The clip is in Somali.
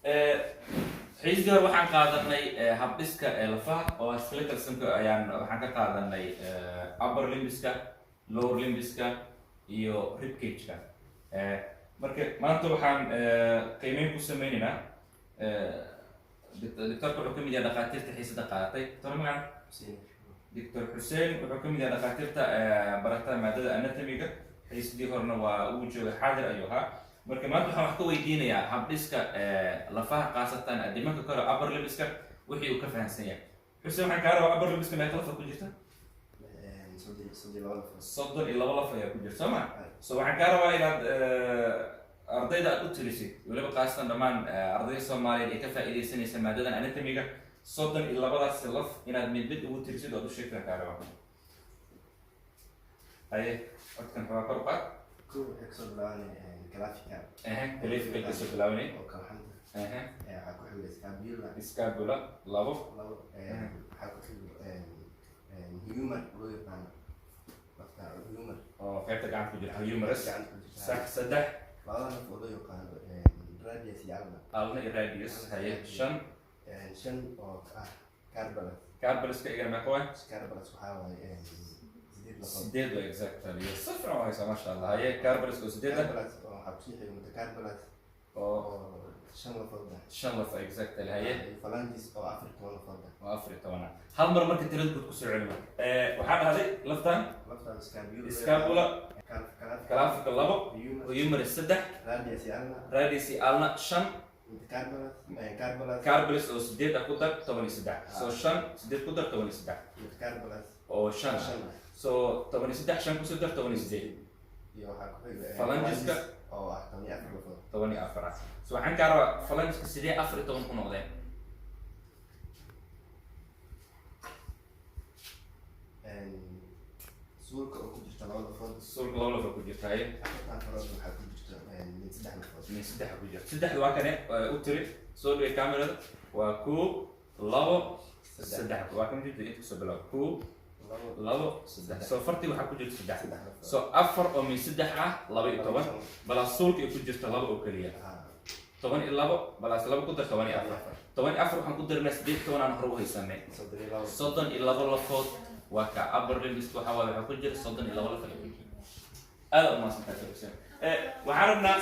xiisdii hore waxaan qaadanay habdhiska lafaha oo skeletal systemka ayaan waxaan ka qaadanay upper limbiska, lower limbiska iyo rib cage-ka. marka maanta waxaan qiimeyn ku sameynaynaa دكتور wuxuu kamid yahay dhaqaatiirta xiisada qaadatay. Dr. magaca Dr. Xuseen wuxuu kamid yahay dhaqaatiirta barata maadada anatomy-ga. xiisadii horena waa uu jooga xaadir ayuu ahaa. marka maanta waxaan wax ka weydiinayaa habdhiska lafaha qaasatan dhimanka kale upper limbiska wixii uu ka fahansan yahay. Xuseen waxaan kaa rabaa upper limbiska meeqa laf ku jirta? 32 laf ayaa ku jirta soo ma? So waxaan kaa rabaa inaad ardayda aad u tirisid waliba qaasatan dhammaan ardayda Soomaaliyeed ee ka faa'iideysanaysa maadadan anatomy-ga 32daas laf inaad mid mid ugu tirisid oo u sheegtaan kaa rabaa. haye codkan waa kor qaad clavicle clavicle kasoo bilaabnay oo ka waxan waxaa ku xigay scapula labo waxaa ku xigay humor loo yaqaan lafta humor oo qaybta gacanta ku jira humerus sax saddex labadana oo loo yaqaan radius iyo alna iyo radius haye shan oo ah carbalus carbalus ka iga maqwan carbalus waxaa waaye sideed waa exactly صفر waa haysa ma sha Allah haye carbalus oo sideed carbalus oo waxaa ku xigay metacarbalus oo 5 lafood shan laf exactly haye phalanges oo 14 lafood waa 14 hal mar marka tirada ku soo celino waxaa dhahday laftan scapula clavicle labo humerus saddex radius alna shan carbalus oo sideed ku dar 13 so shan sideed ku dar 13 carbalus oo shan so 13 shan ku soo dar 18 iyo waxaa ku xigay phalangeska oo ah 14 lafood 14 so waxaan kaa rabaa phalangeska sidee 14 ku noqdeen suulka oo ku jirta labada lafood suulka laba lafood ku jirta haye afartan farood waxaa ku jirta min saddex lafood min saddex ku jirta saddex waa kane u tiri soo dhigay kamerada waa koob labo saddex waa kan jirta inta soo bilaw koob labo saddex soo farti waxaa ku jirta saddex soo afar oo min saddex ah 12 bala suulka ku jirta laba oo kaliya 12 balaas laba ku dar 14 waxaan ku darnaa 18 aan hor u haysanay 32 lafood waa ka upper limbs waxa ku jira 32 lafood aad u maasantahay waxaan rabnaa